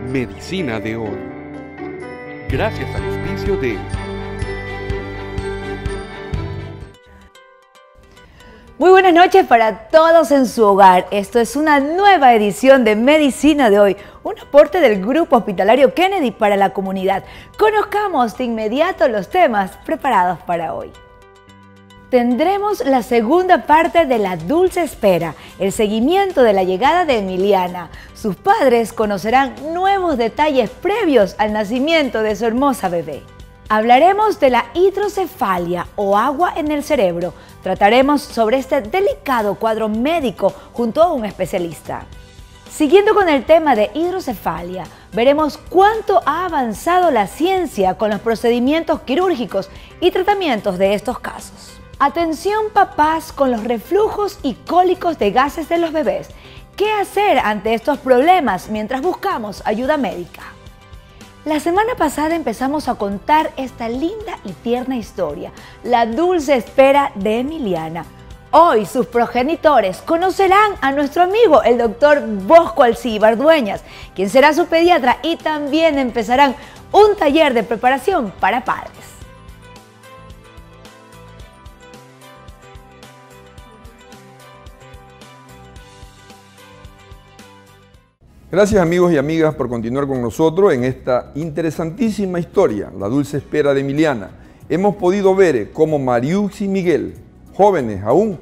Medicina de hoy. Gracias al auspicio de... Muy buenas noches para todos en su hogar. Esto es una nueva edición de Medicina de hoy, un aporte del Grupo Hospitalario Kennedy para la comunidad. Conozcamos de inmediato los temas preparados para hoy. Tendremos la segunda parte de La Dulce Espera, el seguimiento de la llegada de Emiliana. Sus padres conocerán nuevos detalles previos al nacimiento de su hermosa bebé. Hablaremos de la hidrocefalia o agua en el cerebro. Trataremos sobre este delicado cuadro médico junto a un especialista. Siguiendo con el tema de hidrocefalia, veremos cuánto ha avanzado la ciencia con los procedimientos quirúrgicos y tratamientos de estos casos. Atención papás con los reflujos y cólicos de gases de los bebés. ¿Qué hacer ante estos problemas mientras buscamos ayuda médica? La semana pasada empezamos a contar esta linda y tierna historia, la dulce espera de Emiliana. Hoy sus progenitores conocerán a nuestro amigo, el doctor Bosco Alcíbar Dueñas, quien será su pediatra, y también empezarán un taller de preparación para padres. Gracias amigos y amigas por continuar con nosotros en esta interesantísima historia, La Dulce Espera de Emiliana. Hemos podido ver cómo Mariux y Miguel, jóvenes aún,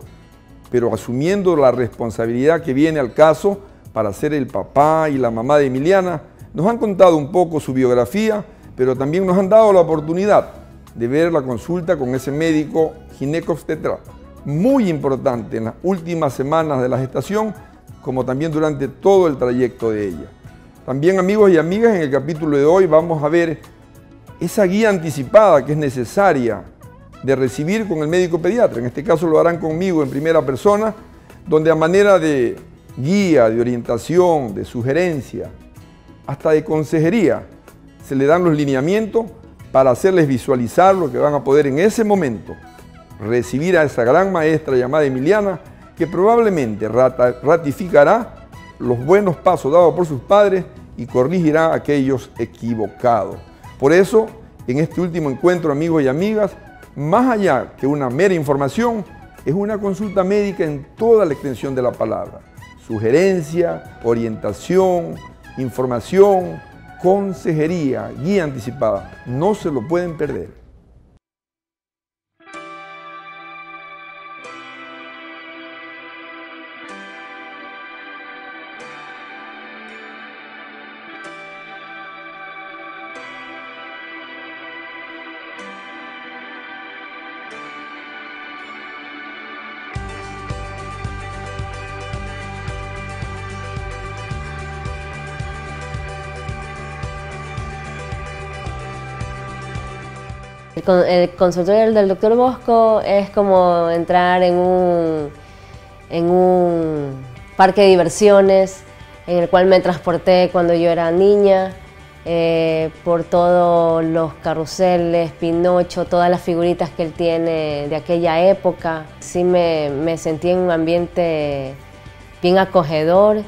pero asumiendo la responsabilidad que viene al caso para ser el papá y la mamá de Emiliana, nos han contado un poco su biografía, pero también nos han dado la oportunidad de ver la consulta con ese médico ginecobstetra, muy importante en las últimas semanas de la gestación, como también durante todo el trayecto de ella. También amigos y amigas, en el capítulo de hoy vamos a ver esa guía anticipada que es necesaria de recibir con el médico pediatra. En este caso lo harán conmigo en primera persona, donde a manera de guía, de orientación, de sugerencia, hasta de consejería, se le dan los lineamientos para hacerles visualizar lo que van a poder en ese momento recibir a esa gran maestra llamada Emiliana, que probablemente ratificará los buenos pasos dados por sus padres y corregirá aquellos equivocados. Por eso, en este último encuentro, amigos y amigas, más allá que una mera información, es una consulta médica en toda la extensión de la palabra. Sugerencia, orientación, información, consejería, guía anticipada. No se lo pueden perder. El consultorio del doctor Bosco es como entrar en un parque de diversiones en el cual me transporté cuando yo era niña, por todos los carruseles, Pinocho, todas las figuritas que él tiene de aquella época. Sí me sentí en un ambiente bien acogedor,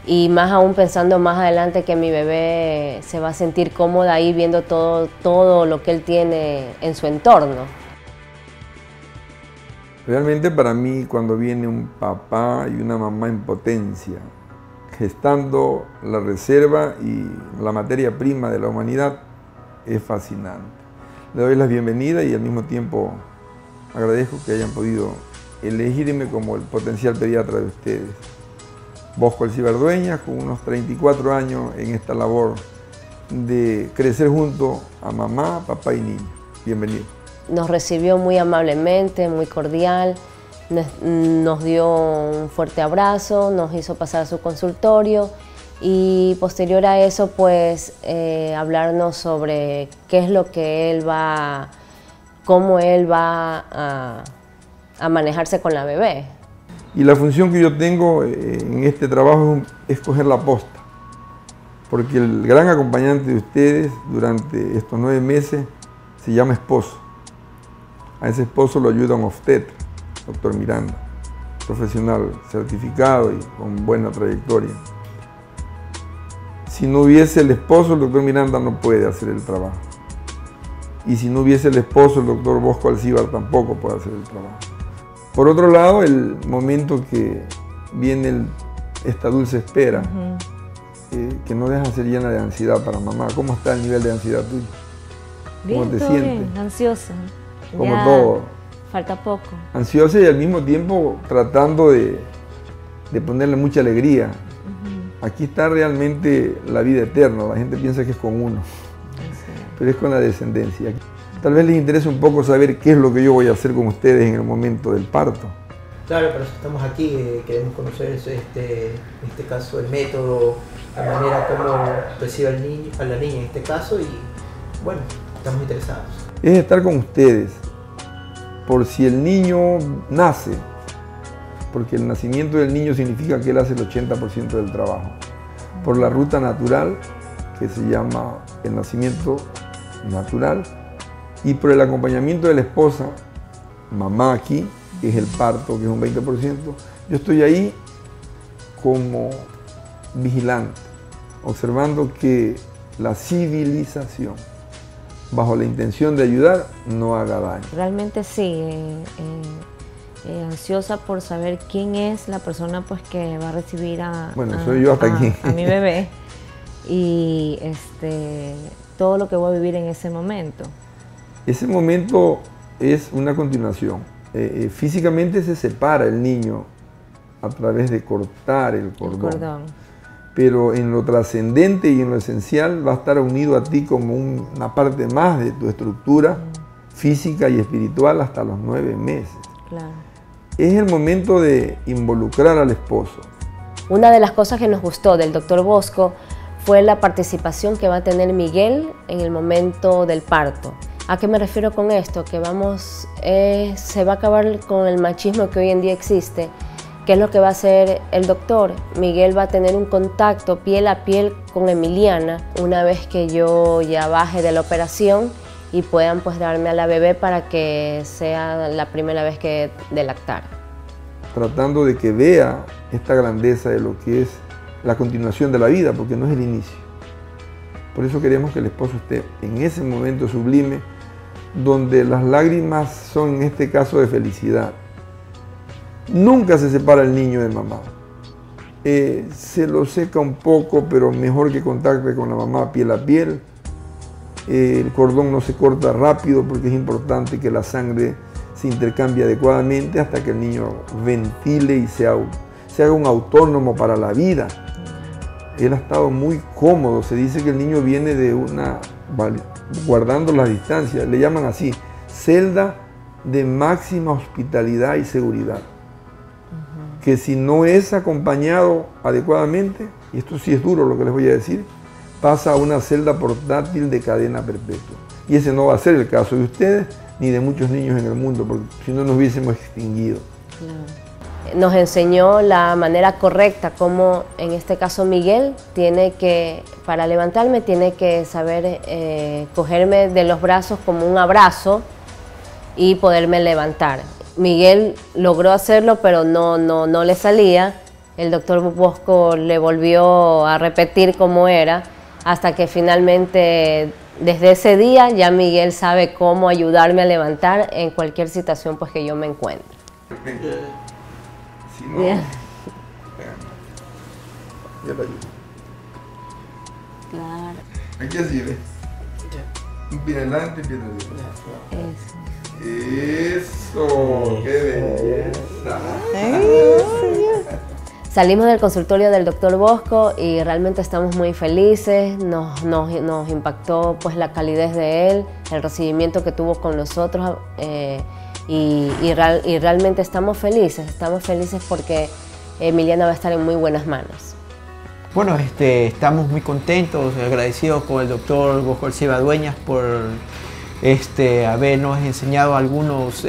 y más aún pensando más adelante que mi bebé se va a sentir cómoda ahí viendo todo lo que él tiene en su entorno. Realmente para mí, cuando viene un papá y una mamá en potencia, gestando la reserva y la materia prima de la humanidad, es fascinante. Le doy las bienvenidas y al mismo tiempo agradezco que hayan podido elegirme como el potencial pediatra de ustedes. Bosco Alcíbar Dueñas, con unos 34 años en esta labor de crecer junto a mamá, papá y niño. Bienvenido. Nos recibió muy amablemente, muy cordial, nos dio un fuerte abrazo, nos hizo pasar a su consultorio y posterior a eso pues hablarnos sobre qué es lo que él va, cómo él va a manejarse con la bebé. Y la función que yo tengo en este trabajo es coger la posta, porque el gran acompañante de ustedes durante estos 9 meses se llama esposo. A ese esposo lo ayuda un obstetra, doctor Miranda, profesional certificado y con buena trayectoria. Si no hubiese el esposo, el doctor Miranda no puede hacer el trabajo. Y si no hubiese el esposo, el doctor Bosco Alcíbar tampoco puede hacer el trabajo. Por otro lado, el momento que viene esta dulce espera, que no deja de ser llena de ansiedad para mamá. ¿Cómo está el nivel de ansiedad tuyo? Bien, ¿Cómo te todo sientes? bien, ansiosa. Como Ya todo. Falta poco. Ansiosa y al mismo tiempo tratando de ponerle mucha alegría. Aquí está realmente la vida eterna. La gente piensa que es con uno, pero es con la descendencia. Tal vez les interese un poco saber qué es lo que yo voy a hacer con ustedes en el momento del parto. Claro, pero estamos aquí, queremos conocer en este caso el método, la manera como recibe al niño, a la niña en este caso, y bueno, estamos interesados. Es estar con ustedes, por si el niño nace, porque el nacimiento del niño significa que él hace el 80% del trabajo, por la ruta natural, que se llama el nacimiento natural, y por el acompañamiento de la esposa, mamá aquí, que es el parto, que es un 20%, yo estoy ahí como vigilante, observando que la civilización, bajo la intención de ayudar, no haga daño. Realmente sí, ansiosa por saber quién es la persona pues que va a recibir soy yo hasta aquí. A mi bebé y todo lo que voy a vivir en ese momento. Ese momento es una continuación. Físicamente se separa el niño a través de cortar el cordón. Pero en lo trascendente y en lo esencial va a estar unido a ti como una parte más de tu estructura física y espiritual hasta los 9 meses. Claro. Es el momento de involucrar al esposo. Una de las cosas que nos gustó del doctor Bosco fue la participación que va a tener Miguel en el momento del parto. ¿A qué me refiero con esto? Que se va a acabar con el machismo que hoy en día existe. ¿Qué es lo que va a hacer el doctor? Miguel va a tener un contacto piel a piel con Emiliana una vez que yo ya baje de la operación y puedan pues darme a la bebé para que sea la primera vez que de lactar. Tratando de que vea esta grandeza de lo que es la continuación de la vida, porque no es el inicio. Por eso queremos que el esposo esté en ese momento sublime, donde las lágrimas son en este caso de felicidad. Nunca se separa el niño de mamá. Se lo seca un poco, pero mejor que contacte con la mamá piel a piel. El cordón no se corta rápido porque es importante que la sangre se intercambie adecuadamente hasta que el niño ventile y se haga un autónomo para la vida. Él ha estado muy cómodo. Se dice que el niño viene de guardando las distancias, le llaman así, celda de máxima hospitalidad y seguridad. Que si no es acompañado adecuadamente, y esto sí es duro lo que les voy a decir, pasa a una celda portátil de cadena perpetua. Y ese no va a ser el caso de ustedes ni de muchos niños en el mundo, porque si no nos hubiésemos extinguido. Nos enseñó la manera correcta, como en este caso Miguel tiene que, para levantarme, tiene que saber cogerme de los brazos como un abrazo y poderme levantar. Miguel logró hacerlo, pero no le salía. El doctor Bosco le volvió a repetir cómo era, hasta que finalmente, desde ese día, ya Miguel sabe cómo ayudarme a levantar en cualquier situación pues, que yo me encuentre. Si no, Bien. Ya lo ayudo. Claro. Aquí así, ¿ves? Un pie adelante, un pie atrás. Eso, qué belleza. Salimos del consultorio del doctor Bosco y realmente estamos muy felices. Nos impactó pues, la calidez de él, el recibimiento que tuvo con nosotros y realmente estamos felices porque Emiliana va a estar en muy buenas manos. Bueno, estamos muy contentos, agradecidos con el doctor Bosco Alcíbar Dueñas por habernos enseñado algunos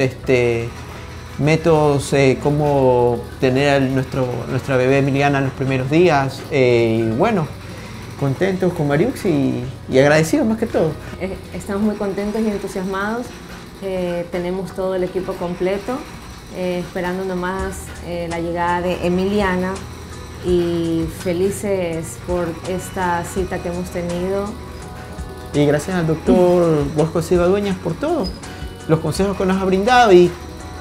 métodos, cómo tener a nuestra bebé Emiliana en los primeros días. Y bueno, contentos con Mariux y agradecidos más que todo. Estamos muy contentos y entusiasmados. Tenemos todo el equipo completo, esperando nomás la llegada de Emiliana y felices por esta cita que hemos tenido. Y gracias al doctor Bosco Silva Dueñas por todo, los consejos que nos ha brindado y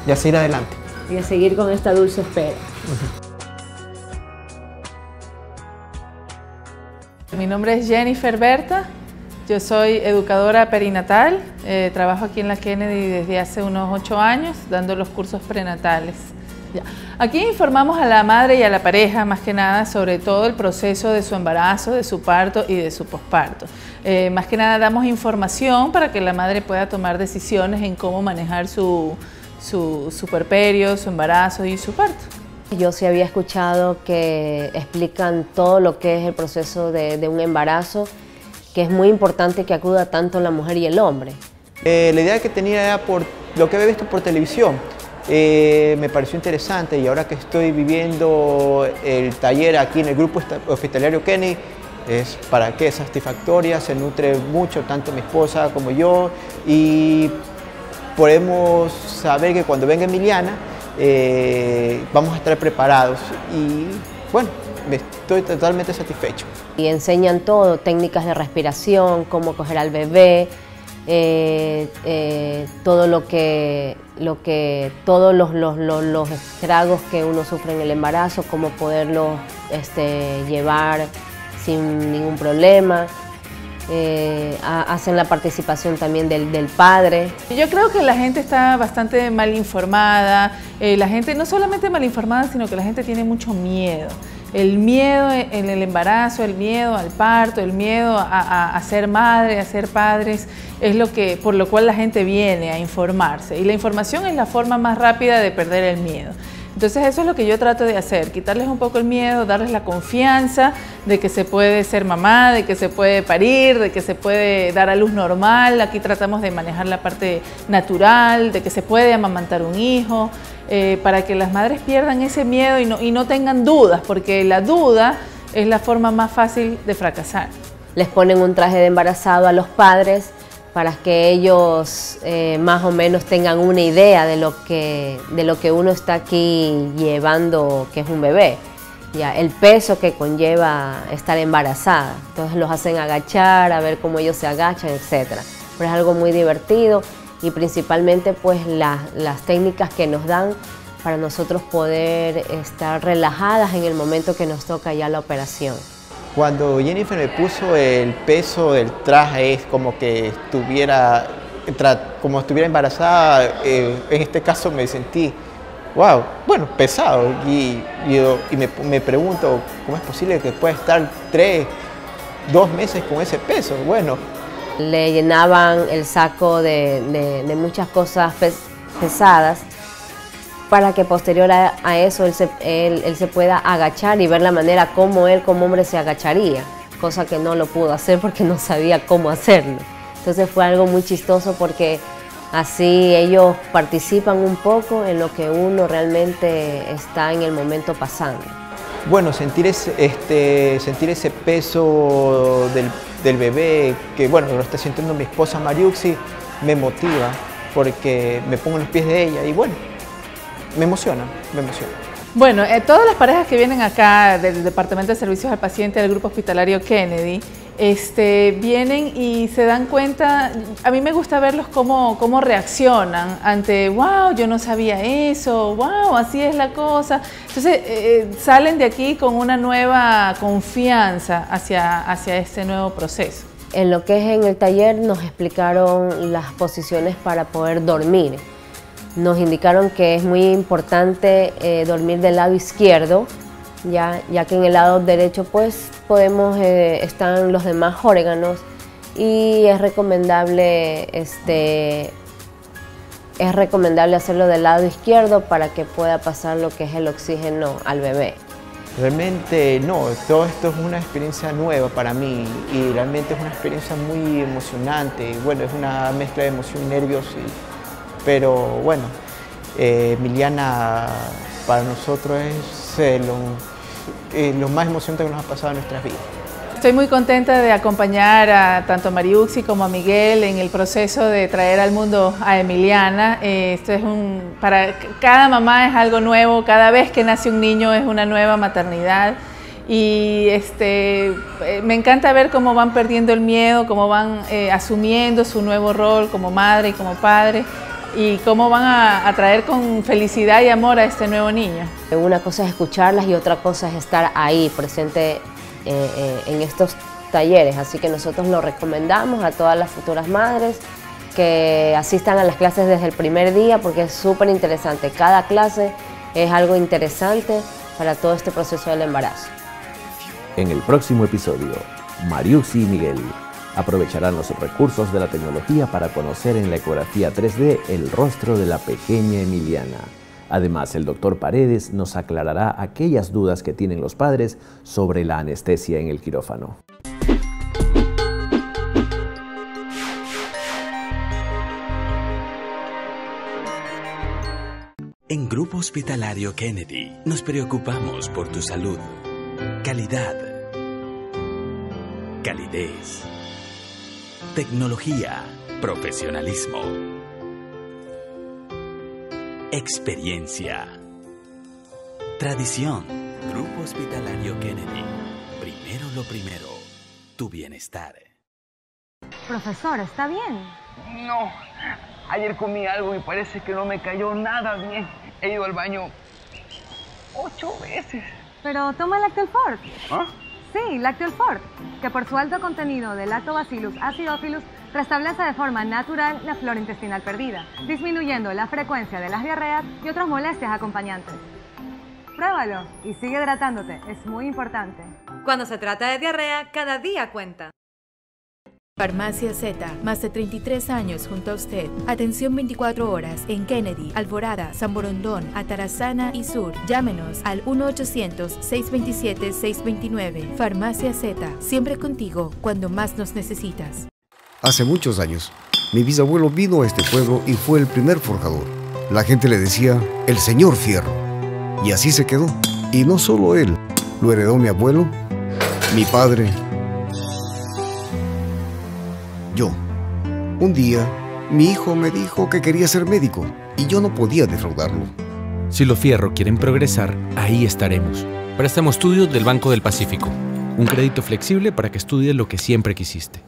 a seguir adelante. Y a seguir con esta dulce espera. Mi nombre es Jennifer Berta, yo soy educadora perinatal, trabajo aquí en la Kennedy desde hace unos 8 años dando los cursos prenatales. Ya. Aquí informamos a la madre y a la pareja más que nada sobre todo el proceso de su embarazo, de su parto y de su posparto. Más que nada damos información para que la madre pueda tomar decisiones en cómo manejar su puerperio, su embarazo y su parto. Yo sí había escuchado que explican todo lo que es el proceso de un embarazo, que es muy importante que acuda tanto la mujer y el hombre. La idea que tenía era por lo que había visto por televisión. Me pareció interesante y ahora que estoy viviendo el taller aquí en el grupo hospitalario Kennedy, es para qué satisfactoria, se nutre mucho tanto mi esposa como yo y podemos saber que cuando venga Emiliana vamos a estar preparados y bueno, estoy totalmente satisfecho. Y enseñan todo, técnicas de respiración, cómo coger al bebé, todo todos los estragos que uno sufre en el embarazo, cómo poderlos llevar sin ningún problema. Hacen la participación también del padre. Yo creo que la gente está bastante mal informada, la gente no solamente mal informada, sino que la gente tiene mucho miedo. El miedo en el embarazo, el miedo al parto, el miedo a ser madre, a ser padres, es por lo cual la gente viene a informarse. Y la información es la forma más rápida de perder el miedo. Entonces eso es lo que yo trato de hacer, quitarles un poco el miedo, darles la confianza de que se puede ser mamá, de que se puede parir, de que se puede dar a luz normal. Aquí tratamos de manejar la parte natural, de que se puede amamantar un hijo, para que las madres pierdan ese miedo y no tengan dudas, porque la duda es la forma más fácil de fracasar. Les ponen un traje de embarazado a los padres para que ellos más o menos tengan una idea de lo que uno está aquí llevando, que es un bebé, ya, el peso que conlleva estar embarazada. Entonces los hacen agachar, a ver cómo ellos se agachan, etc. Pero es algo muy divertido y principalmente pues las técnicas que nos dan para nosotros poder estar relajadas en el momento que nos toca ya la operación. Cuando Jennifer me puso el peso del traje, es como que estuviera embarazada. En este caso me sentí, wow, bueno, pesado. Y me pregunto, ¿cómo es posible que pueda estar 2 meses con ese peso? Bueno. Le llenaban el saco de muchas cosas pesadas, para que posterior a eso él se pueda agachar y ver la manera como él como hombre se agacharía, cosa que no lo pudo hacer porque no sabía cómo hacerlo. Entonces fue algo muy chistoso porque así ellos participan un poco en lo que uno realmente está en el momento pasando. Bueno, sentir ese peso del bebé, que bueno, lo está sintiendo mi esposa Mariuxi, me motiva porque me pongo en los pies de ella y bueno, me emociona, me emociona. Bueno, todas las parejas que vienen acá del Departamento de Servicios al Paciente del Grupo Hospitalario Kennedy, vienen y se dan cuenta. A mí me gusta verlos cómo reaccionan ante, wow, yo no sabía eso, wow, así es la cosa. Entonces salen de aquí con una nueva confianza hacia este nuevo proceso. En lo que es en el taller nos explicaron las posiciones para poder dormir. Nos indicaron que es muy importante dormir del lado izquierdo, ya que en el lado derecho pues están los demás órganos y es recomendable hacerlo del lado izquierdo para que pueda pasar lo que es el oxígeno al bebé. Realmente no, todo esto es una experiencia nueva para mí y realmente es una experiencia muy emocionante. Bueno, es una mezcla de emoción y nervios, pero bueno, Emiliana para nosotros es lo más emocionante que nos ha pasado en nuestras vidas. Estoy muy contenta de acompañar a tanto a Mariuxi como a Miguel en el proceso de traer al mundo a Emiliana. Esto es para cada mamá es algo nuevo, cada vez que nace un niño es una nueva maternidad. Y me encanta ver cómo van perdiendo el miedo, cómo van asumiendo su nuevo rol como madre y como padre, y cómo van a traer con felicidad y amor a este nuevo niño. Una cosa es escucharlas y otra cosa es estar ahí, presente en estos talleres, así que nosotros lo recomendamos a todas las futuras madres que asistan a las clases desde el primer día porque es súper interesante. Cada clase es algo interesante para todo este proceso del embarazo. En el próximo episodio, Mariuxi y Miguel aprovecharán los recursos de la tecnología para conocer en la ecografía 3D el rostro de la pequeña Emiliana. Además, el doctor Paredes nos aclarará aquellas dudas que tienen los padres sobre la anestesia en el quirófano. En Grupo Hospitalario Kennedy nos preocupamos por tu salud. Calidad, calidez, tecnología, profesionalismo, experiencia, tradición. Grupo Hospitalario Kennedy. Primero lo primero, tu bienestar. Profesor, ¿está bien? No, ayer comí algo y parece que no me cayó nada bien. He ido al baño 8 veces. Pero toma Lactel Fort. ¿Ah? Sí, Lactel Fort, que por su alto contenido de Lactobacillus acidophilus restablece de forma natural la flora intestinal perdida, disminuyendo la frecuencia de las diarreas y otras molestias acompañantes. Pruébalo y sigue hidratándote, es muy importante. Cuando se trata de diarrea, cada día cuenta. Farmacia Z, más de 33 años junto a usted. Atención 24 horas en Kennedy, Alvorada, San Borondón, Atarazana y Sur. Llámenos al 1-800-627-629. Farmacia Z, siempre contigo cuando más nos necesitas. Hace muchos años, mi bisabuelo vino a este pueblo y fue el primer forjador. La gente le decía, el señor Fierro. Y así se quedó. Y no solo él, lo heredó mi abuelo, mi padre, yo. Un día, mi hijo me dijo que quería ser médico y yo no podía defraudarlo. Si los Fierro quieren progresar, ahí estaremos. Préstamo estudios del Banco del Pacífico. Un crédito flexible para que estudies lo que siempre quisiste.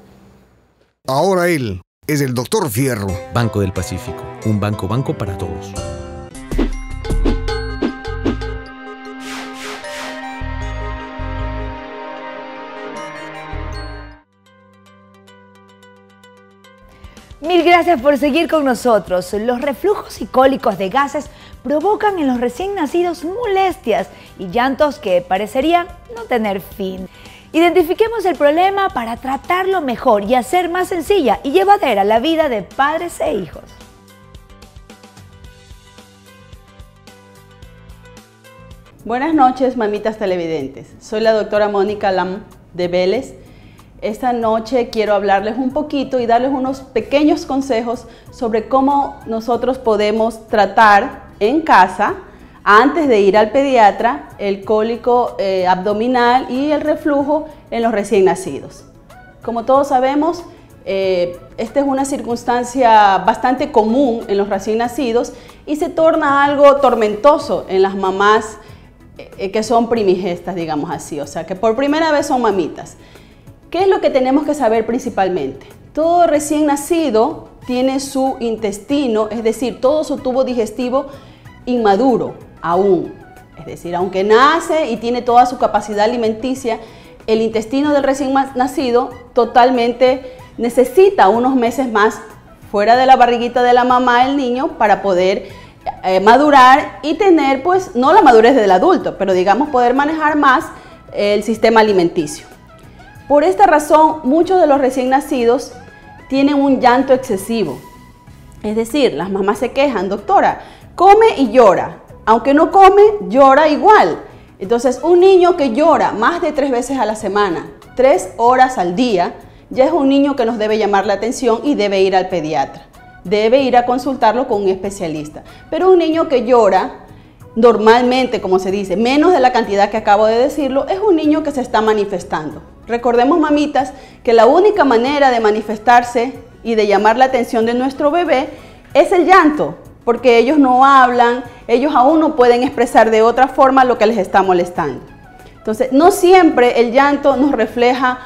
Ahora él es el doctor Fierro. Banco del Pacífico. Un banco para todos. Mil gracias por seguir con nosotros. Los reflujos y cólicos de gases provocan en los recién nacidos molestias y llantos que parecerían no tener fin. Identifiquemos el problema para tratarlo mejor y hacer más sencilla y llevadera la vida de padres e hijos. Buenas noches, mamitas televidentes. Soy la doctora Mónica Lam de Vélez. Esta noche quiero hablarles un poquito y darles unos pequeños consejos sobre cómo nosotros podemos tratar en casa, antes de ir al pediatra, el cólico abdominal y el reflujo en los recién nacidos. Como todos sabemos, esta es una circunstancia bastante común en los recién nacidos y se torna algo tormentoso en las mamás que son primigestas, digamos así, o sea, que por primera vez son mamitas. ¿Qué es lo que tenemos que saber principalmente? Todo recién nacido tiene su intestino, es decir, todo su tubo digestivo inmaduro aún. Es decir, aunque nace y tiene toda su capacidad alimenticia, el intestino del recién nacido totalmente necesita unos meses más fuera de la barriguita de la mamá el niño para poder madurar y tener, pues, no la madurez del adulto, pero digamos poder manejar más el sistema alimenticio. Por esta razón, muchos de los recién nacidos tienen un llanto excesivo. Es decir, las mamás se quejan, doctora, come y llora. Aunque no come, llora igual. Entonces, un niño que llora más de 3 veces a la semana, 3 horas al día, ya es un niño que nos debe llamar la atención y debe ir al pediatra. Debe ir a consultarlo con un especialista. Pero un niño que llora normalmente, como se dice, menos de la cantidad que acabo de decirlo, es un niño que se está manifestando. Recordemos, mamitas, que la única manera de manifestarse y de llamar la atención de nuestro bebé es el llanto, porque ellos no hablan, ellos aún no pueden expresar de otra forma lo que les está molestando. Entonces, no siempre el llanto nos refleja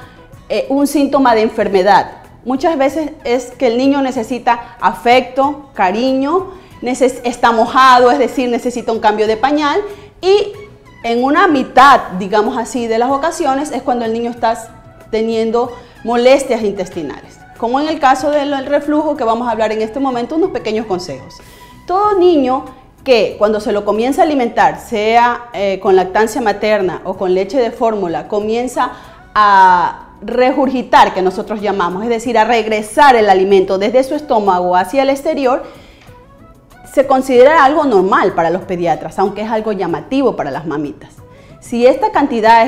un síntoma de enfermedad. Muchas veces es que el niño necesita afecto, cariño, está mojado, es decir, necesita un cambio de pañal, y en una mitad, digamos así, de las ocasiones es cuando el niño está teniendo molestias intestinales. Como en el caso del reflujo, que vamos a hablar en este momento, unos pequeños consejos. Todo niño que cuando se lo comienza a alimentar, sea con lactancia materna o con leche de fórmula, comienza a regurgitar, que nosotros llamamos, es decir, a regresar el alimento desde su estómago hacia el exterior, se considera algo normal para los pediatras, aunque es algo llamativo para las mamitas. Si esta cantidad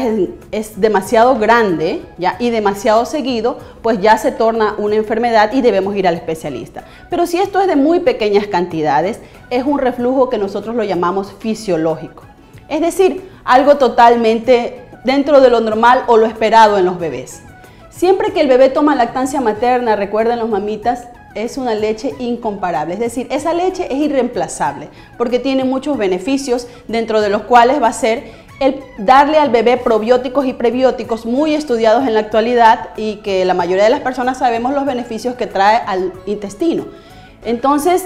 es demasiado grande y demasiado seguido, pues ya se torna una enfermedad y debemos ir al especialista. Pero si esto es de muy pequeñas cantidades, es un reflujo que nosotros lo llamamos fisiológico. Es decir, algo totalmente dentro de lo normal o lo esperado en los bebés. Siempre que el bebé toma lactancia materna, recuerden los mamitas, es una leche incomparable, es decir, esa leche es irreemplazable porque tiene muchos beneficios, dentro de los cuales va a ser el darle al bebé probióticos y prebióticos muy estudiados en la actualidad y que la mayoría de las personas sabemos los beneficios que trae al intestino. Entonces,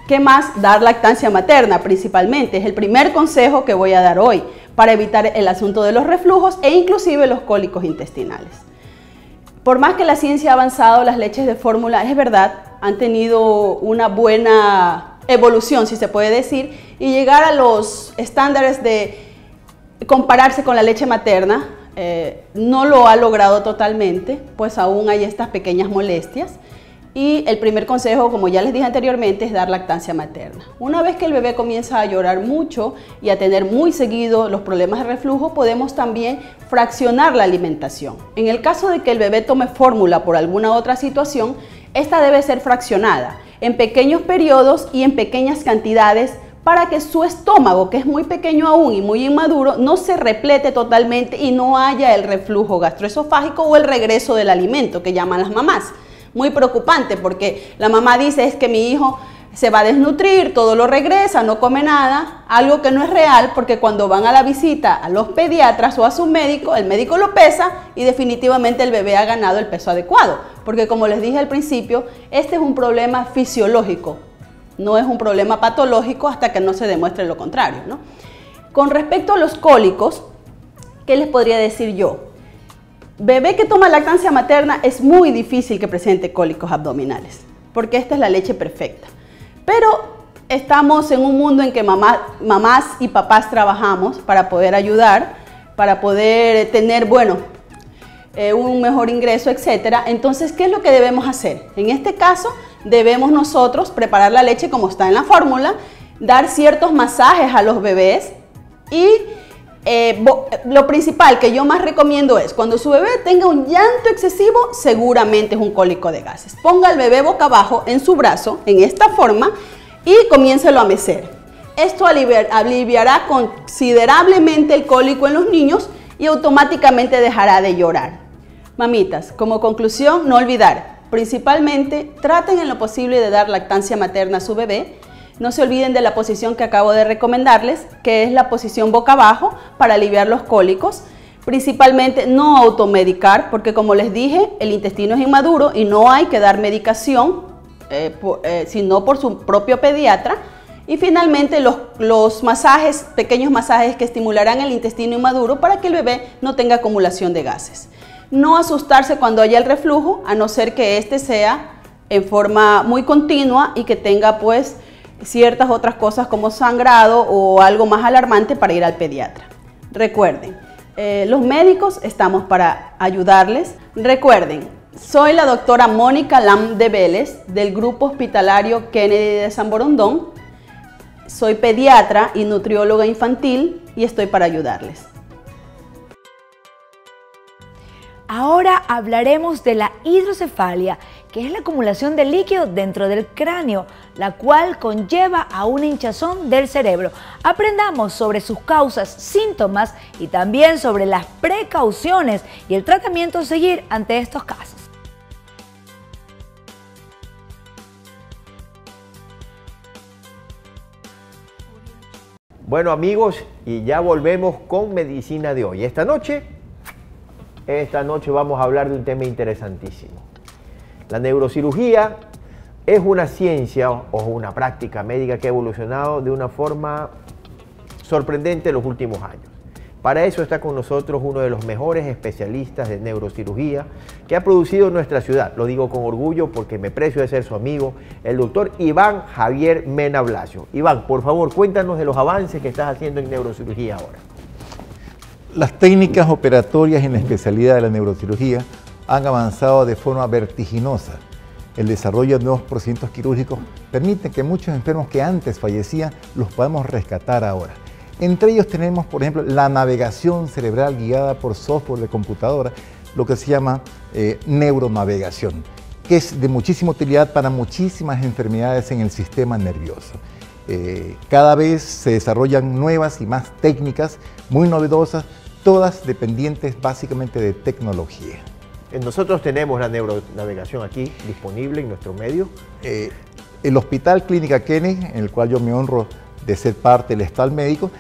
¿qué más? Dar lactancia materna principalmente, es el primer consejo que voy a dar hoy para evitar el asunto de los reflujos e inclusive los cólicos intestinales. Por más que la ciencia ha avanzado, las leches de fórmula, es verdad, han tenido una buena evolución, si se puede decir, y llegar a los estándares de compararse con la leche materna, no lo ha logrado totalmente, pues aún hay estas pequeñas molestias. Y el primer consejo, como ya les dije anteriormente, es dar lactancia materna. Una vez que el bebé comienza a llorar mucho y a tener muy seguido los problemas de reflujo, podemos también fraccionar la alimentación. En el caso de que el bebé tome fórmula por alguna otra situación, esta debe ser fraccionada en pequeños periodos y en pequeñas cantidades para que su estómago, que es muy pequeño aún y muy inmaduro, no se replete totalmente y no haya el reflujo gastroesofágico o el regreso del alimento que llaman las mamás. Muy preocupante porque la mamá dice es que mi hijo se va a desnutrir, todo lo regresa, no come nada, algo que no es real porque cuando van a la visita a los pediatras o a su médico, el médico lo pesa y definitivamente el bebé ha ganado el peso adecuado, porque como les dije al principio, este es un problema fisiológico, no es un problema patológico hasta que no se demuestre lo contrario, ¿no? Con respecto a los cólicos, ¿qué les podría decir yo? Bebé que toma lactancia materna es muy difícil que presente cólicos abdominales, porque esta es la leche perfecta. Pero estamos en un mundo en que mamás y papás trabajamos para poder ayudar, para poder tener, un mejor ingreso, etc. Entonces, ¿qué es lo que debemos hacer? En este caso, debemos nosotros preparar la leche como está en la fórmula, dar ciertos masajes a los bebés y lo principal que yo más recomiendo es cuando su bebé tenga un llanto excesivo, seguramente es un cólico de gases. Ponga al bebé boca abajo en su brazo, en esta forma, y comiéncelo a mecer. Esto aliviará considerablemente el cólico en los niños y automáticamente dejará de llorar. Mamitas, como conclusión, no olvidar, principalmente traten en lo posible de dar lactancia materna a su bebé. No se olviden de la posición que acabo de recomendarles, que es la posición boca abajo para aliviar los cólicos. Principalmente no automedicar, porque como les dije, el intestino es inmaduro y no hay que dar medicación, sino por su propio pediatra. Y finalmente los masajes, pequeños masajes que estimularán el intestino inmaduro para que el bebé no tenga acumulación de gases. No asustarse cuando haya el reflujo, a no ser que este sea en forma muy continua y que tenga pues ciertas otras cosas como sangrado o algo más alarmante para ir al pediatra. Recuerden, los médicos estamos para ayudarles. Recuerden, soy la doctora Mónica Lam de Vélez del Grupo Hospitalario Kennedy de San Borondón. Soy pediatra y nutrióloga infantil y estoy para ayudarles. Ahora hablaremos de la hidrocefalia, que es la acumulación de líquido dentro del cráneo, la cual conlleva a una hinchazón del cerebro. Aprendamos sobre sus causas, síntomas y también sobre las precauciones y el tratamiento a seguir ante estos casos. Bueno amigos, y ya volvemos con Medicina de hoy. Esta noche vamos a hablar de un tema interesantísimo. La neurocirugía es una ciencia o una práctica médica que ha evolucionado de una forma sorprendente en los últimos años. Para eso está con nosotros uno de los mejores especialistas de neurocirugía que ha producido en nuestra ciudad. Lo digo con orgullo porque me precio de ser su amigo, el doctor Iván Javier Mena Blasio. Iván, por favor, cuéntanos de los avances que estás haciendo en neurocirugía ahora. Las técnicas operatorias en la especialidad de la neurocirugía han avanzado de forma vertiginosa. El desarrollo de nuevos procedimientos quirúrgicos permite que muchos enfermos que antes fallecían los podamos rescatar ahora. Entre ellos tenemos, por ejemplo, la navegación cerebral guiada por software de computadora, lo que se llama neuronavegación, que es de muchísima utilidad para muchísimas enfermedades en el sistema nervioso. Cada vez se desarrollan nuevas y más técnicas muy novedosas, todas dependientes básicamente de tecnología. Nosotros tenemos la neuronavegación aquí disponible en nuestro medio. El Hospital Clínica Kennedy, en el cual yo me honro de ser parte del staff médico,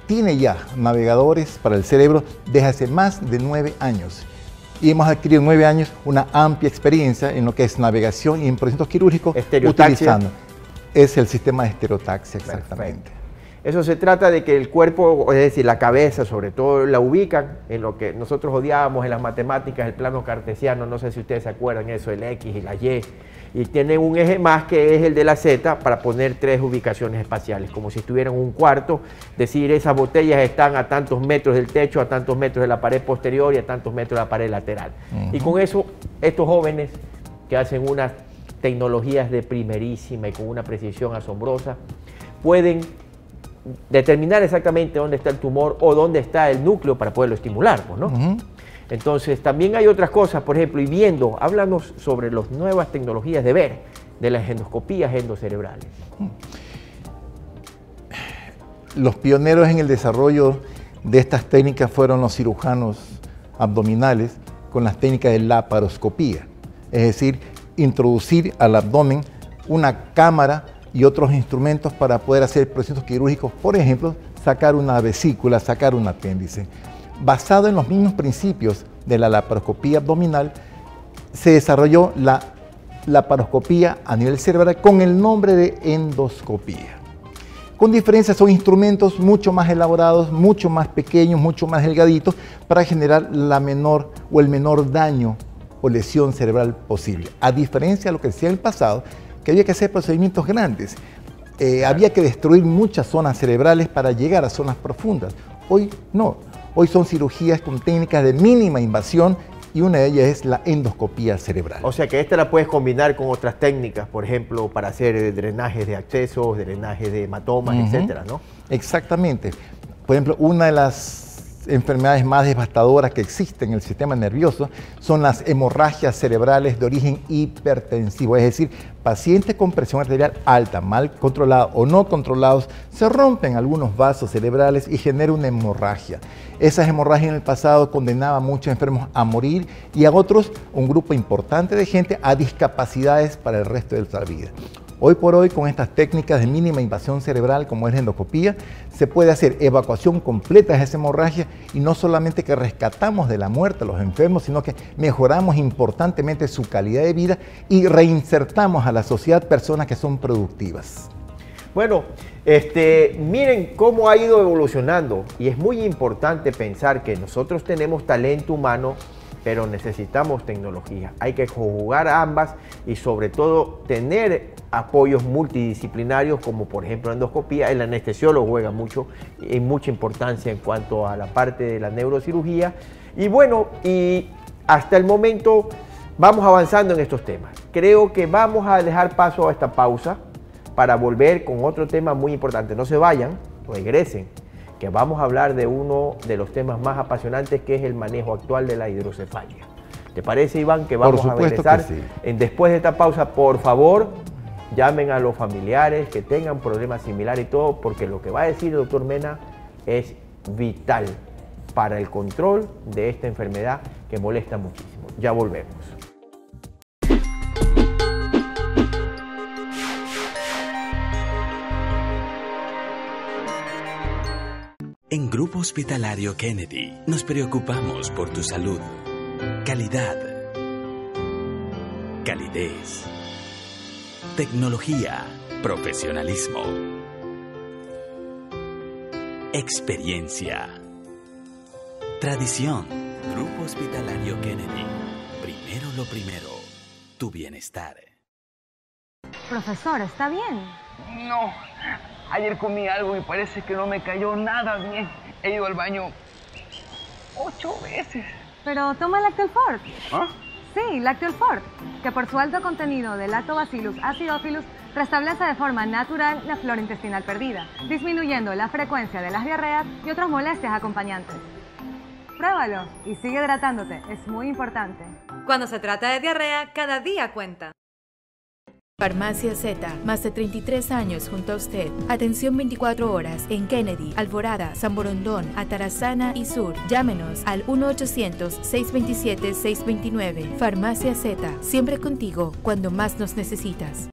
tiene ya navegadores para el cerebro desde hace más de 9 años. Y hemos adquirido en 9 años una amplia experiencia en lo que es navegación y en procedimientos quirúrgicos utilizando. Es el sistema de estereotaxia, exactamente. Perfecto. Eso se trata de que el cuerpo, es decir, la cabeza sobre todo, la ubican en lo que nosotros odiábamos en las matemáticas, el plano cartesiano, no sé si ustedes se acuerdan eso, el X y la Y, y tiene un eje más que es el de la Z para poner 3 ubicaciones espaciales, como si estuvieran en un cuarto, decir esas botellas están a tantos metros del techo, a tantos metros de la pared posterior y a tantos metros de la pared lateral. Y con eso, estos jóvenes que hacen unas tecnologías de primerísima y con una precisión asombrosa, pueden determinar exactamente dónde está el tumor o dónde está el núcleo para poderlo estimular, ¿no? Entonces, también hay otras cosas, por ejemplo, y viendo, háblanos sobre las nuevas tecnologías de ver, de las endoscopías endocerebrales. Los pioneros en el desarrollo de estas técnicas fueron los cirujanos abdominales con las técnicas de laparoscopía, es decir, introducir al abdomen una cámara y otros instrumentos para poder hacer procedimientos quirúrgicos, por ejemplo, sacar una vesícula, sacar un apéndice. Basado en los mismos principios de la laparoscopía abdominal, se desarrolló la laparoscopía a nivel cerebral con el nombre de endoscopía. Con diferencia, son instrumentos mucho más elaborados, mucho más pequeños, mucho más delgaditos, para generar la menor o el menor daño o lesión cerebral posible. A diferencia de lo que decía en el pasado, que había que hacer procedimientos grandes. Había que destruir muchas zonas cerebrales para llegar a zonas profundas. Hoy no. Hoy son cirugías con técnicas de mínima invasión y una de ellas es la endoscopía cerebral. O sea que esta la puedes combinar con otras técnicas, por ejemplo, para hacer drenajes de accesos, drenajes de hematomas, etcétera, ¿no? Exactamente. Por ejemplo, una de las enfermedades más devastadoras que existen en el sistema nervioso son las hemorragias cerebrales de origen hipertensivo, es decir, pacientes con presión arterial alta, mal controlada o no controlados, se rompen algunos vasos cerebrales y genera una hemorragia. Esas hemorragias en el pasado condenaban a muchos enfermos a morir y a otros, un grupo importante de gente, a discapacidades para el resto de la vida. Hoy por hoy, con estas técnicas de mínima invasión cerebral, como es la endoscopía, se puede hacer evacuación completa de esa hemorragia y no solamente que rescatamos de la muerte a los enfermos, sino que mejoramos importantemente su calidad de vida y reinsertamos a la sociedad personas que son productivas. Bueno, miren cómo ha ido evolucionando y es muy importante pensar que nosotros tenemos talento humano, pero necesitamos tecnología. Hay que conjugar ambas y sobre todo tener apoyos multidisciplinarios como por ejemplo la endoscopía. El anestesiólogo juega mucha importancia en cuanto a la parte de la neurocirugía. Y bueno, y hasta el momento vamos avanzando en estos temas. Creo que vamos a dejar paso a esta pausa para volver con otro tema muy importante. No se vayan, regresen, que vamos a hablar de uno de los temas más apasionantes, que es el manejo actual de la hidrocefalia. ¿Te parece, Iván, que vamos a regresar? Sí. Después de esta pausa, por favor, llamen a los familiares que tengan problemas similares y todo, porque lo que va a decir el doctor Mena es vital para el control de esta enfermedad que molesta muchísimo. Ya volvemos. En Grupo Hospitalario Kennedy nos preocupamos por tu salud. Calidad, calidez, tecnología, profesionalismo, experiencia, tradición. Grupo Hospitalario Kennedy. Primero lo primero, tu bienestar. Profesor, ¿está bien? No, ayer comí algo y parece que no me cayó nada bien. He ido al baño 8 veces. Pero toma Lactolfort. ¿Ah? Sí, Lactolfort, que por su alto contenido de Lactobacillus acidophilus restablece de forma natural la flora intestinal perdida, disminuyendo la frecuencia de las diarreas y otras molestias acompañantes. Pruébalo y sigue hidratándote, es muy importante. Cuando se trata de diarrea, cada día cuenta. Farmacia Z, más de 33 años junto a usted. Atención 24 horas en Kennedy, Alvorada, San Borondón, Atarazaná y Sur. Llámenos al 1-800-627-629. Farmacia Z, siempre contigo cuando más nos necesitas.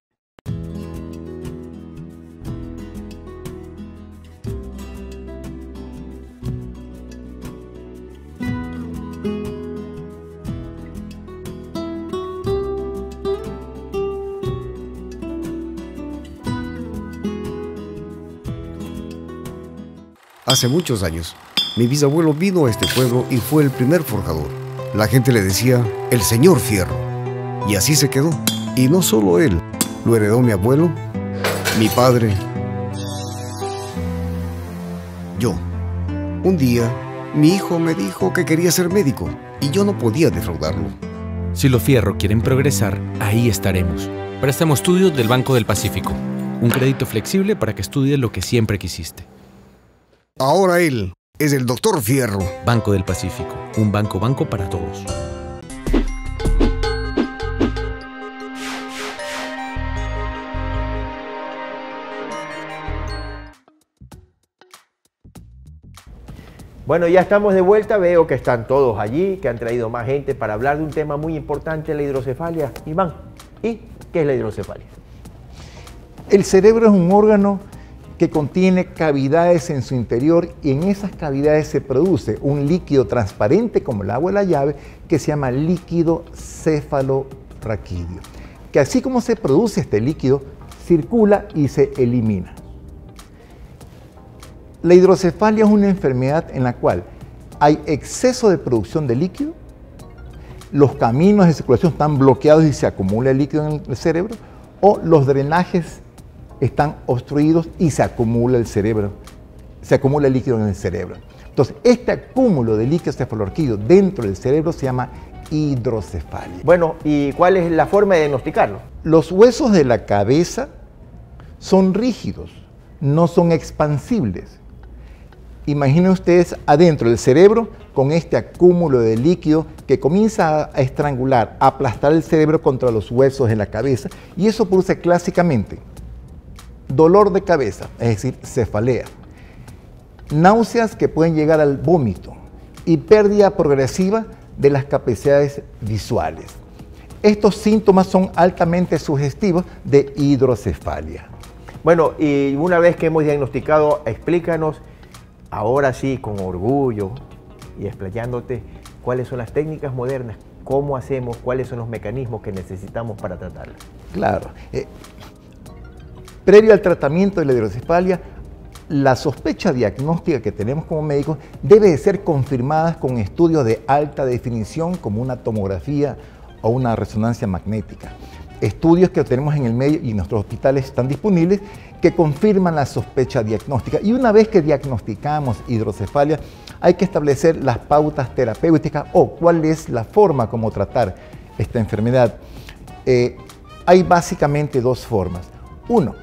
Hace muchos años, mi bisabuelo vino a este pueblo y fue el primer forjador. La gente le decía, el señor Fierro. Y así se quedó. Y no solo él, lo heredó mi abuelo, mi padre, yo. Un día, mi hijo me dijo que quería ser médico y yo no podía defraudarlo. Si los Fierro quieren progresar, ahí estaremos. Préstamo estudios del Banco del Pacífico. Un crédito flexible para que estudies lo que siempre quisiste. Ahora él es el doctor Fierro. Banco del Pacífico, un banco para todos. Bueno, ya estamos de vuelta, veo que están todos allí, que han traído más gente para hablar de un tema muy importante, la hidrocefalia. Iván, ¿y qué es la hidrocefalia? El cerebro es un órgano que contiene cavidades en su interior y en esas cavidades se produce un líquido transparente como el agua de la llave que se llama líquido cefalorraquídeo, que así como se produce este líquido, circula y se elimina. La hidrocefalia es una enfermedad en la cual hay exceso de producción de líquido, los caminos de circulación están bloqueados y se acumula el líquido en el cerebro, o los drenajes están obstruidos y se acumula el líquido en el cerebro. Entonces, este acúmulo de líquido cefalorraquídeo dentro del cerebro se llama hidrocefalia. Bueno, ¿y cuál es la forma de diagnosticarlo? Los huesos de la cabeza son rígidos, no son expansibles. Imaginen ustedes adentro del cerebro con este acúmulo de líquido que comienza a estrangular, a aplastar el cerebro contra los huesos de la cabeza y eso produce clásicamente dolor de cabeza, es decir, cefalea, náuseas que pueden llegar al vómito y pérdida progresiva de las capacidades visuales. Estos síntomas son altamente sugestivos de hidrocefalia. Bueno, y una vez que hemos diagnosticado, explícanos, ahora sí, con orgullo y explayándote, cuáles son las técnicas modernas, cómo hacemos, cuáles son los mecanismos que necesitamos para tratarla. Claro. Previo al tratamiento de la hidrocefalia, la sospecha diagnóstica que tenemos como médicos debe de ser confirmada con estudios de alta definición como una tomografía o una resonancia magnética. Estudios que tenemos en el medio y nuestros hospitales están disponibles que confirman la sospecha diagnóstica. Y una vez que diagnosticamos hidrocefalia, hay que establecer las pautas terapéuticas o cuál es la forma como tratar esta enfermedad. Hay básicamente dos formas. Uno,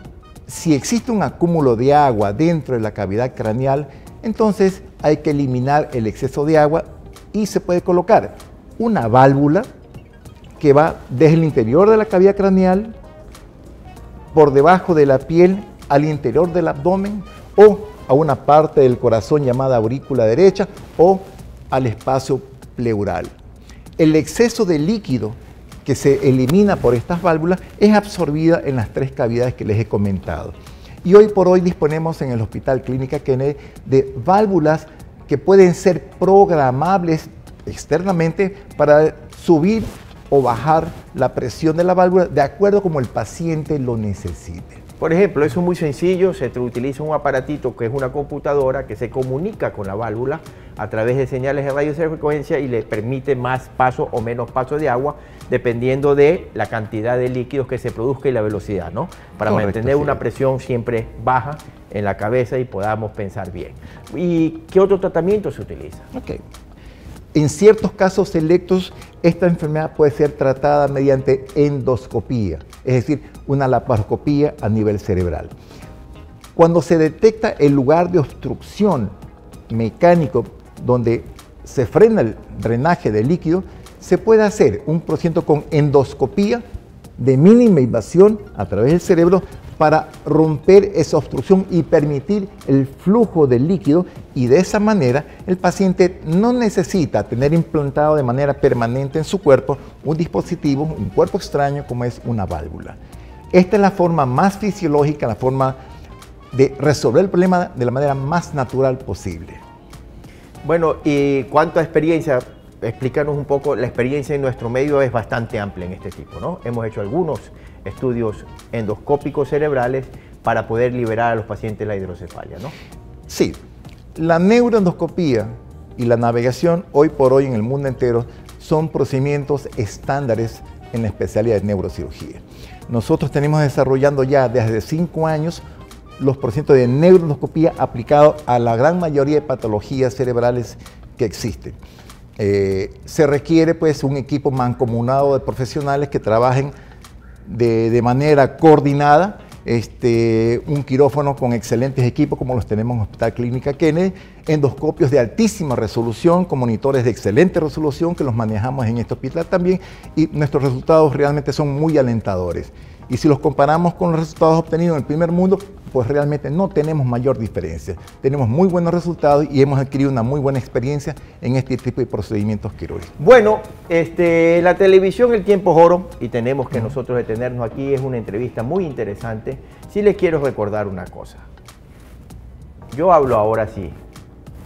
si existe un acúmulo de agua dentro de la cavidad craneal, entonces hay que eliminar el exceso de agua y se puede colocar una válvula que va desde el interior de la cavidad craneal, por debajo de la piel, al interior del abdomen, o a una parte del corazón llamada aurícula derecha, o al espacio pleural. El exceso de líquido que se elimina por estas válvulas es absorbida en las 3 cavidades que les he comentado. Y hoy por hoy disponemos en el Hospital Clínica Kennedy de válvulas que pueden ser programables externamente para subir o bajar la presión de la válvula de acuerdo como el paciente lo necesite. Por ejemplo, eso es muy sencillo, se utiliza un aparatito que es una computadora que se comunica con la válvula a través de señales de radiofrecuencia y le permite más paso o menos paso de agua dependiendo de la cantidad de líquidos que se produzca y la velocidad, ¿no? Para mantener una presión siempre baja en la cabeza y podamos pensar bien. ¿Y qué otro tratamiento se utiliza? Okay. En ciertos casos selectos, esta enfermedad puede ser tratada mediante endoscopía, es decir, una laparoscopía a nivel cerebral. Cuando se detecta el lugar de obstrucción mecánico donde se frena el drenaje de líquido, se puede hacer un procedimiento con endoscopía de mínima invasión a través del cerebro para romper esa obstrucción y permitir el flujo de líquido, y de esa manera el paciente no necesita tener implantado de manera permanente en su cuerpo un dispositivo, un cuerpo extraño como es una válvula. Esta es la forma más fisiológica, la forma de resolver el problema de la manera más natural posible. Bueno, y cuanto a experiencia, explícanos un poco. La experiencia en nuestro medio es bastante amplia en este tipo, ¿no? Hemos hecho algunos estudios endoscópicos cerebrales para poder liberar a los pacientes la hidrocefalia, ¿no? Sí, la neuroendoscopía y la navegación hoy por hoy en el mundo entero son procedimientos estándares en la especialidad de neurocirugía. Nosotros tenemos desarrollando ya desde 5 años los procedimientos de neuroendoscopía aplicados a la gran mayoría de patologías cerebrales que existen. Se requiere pues un equipo mancomunado de profesionales que trabajen de manera coordinada, un quirófano con excelentes equipos como los tenemos en el Hospital Clínica Kennedy, endoscopios de altísima resolución con monitores de excelente resolución que los manejamos en este hospital también, y nuestros resultados realmente son muy alentadores. Y si los comparamos con los resultados obtenidos en el primer mundo, pues realmente no tenemos mayor diferencia. Tenemos muy buenos resultados y hemos adquirido una muy buena experiencia en este tipo de procedimientos quirúrgicos. Bueno, la televisión, el tiempo es oro y tenemos que nosotros detenernos aquí. Es una entrevista muy interesante. Sí les quiero recordar una cosa. Yo hablo ahora sí,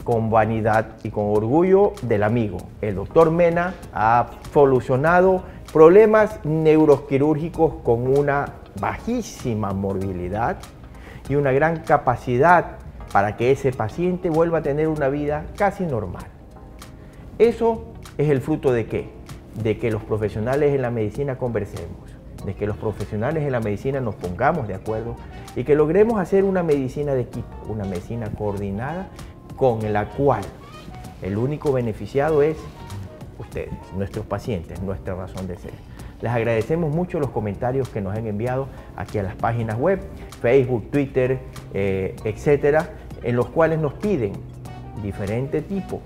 con vanidad y con orgullo del amigo. El doctor Mena ha solucionado problemas neuroquirúrgicos con una bajísima morbilidad y una gran capacidad para que ese paciente vuelva a tener una vida casi normal. Eso es el fruto ¿de qué? De que los profesionales en la medicina conversemos, de que los profesionales en la medicina nos pongamos de acuerdo y que logremos hacer una medicina de equipo, una medicina coordinada con la cual el único beneficiado es ustedes, nuestros pacientes, nuestra razón de ser. Les agradecemos mucho los comentarios que nos han enviado aquí a las páginas web, Facebook, Twitter, etcétera, en los cuales nos piden diferente tipo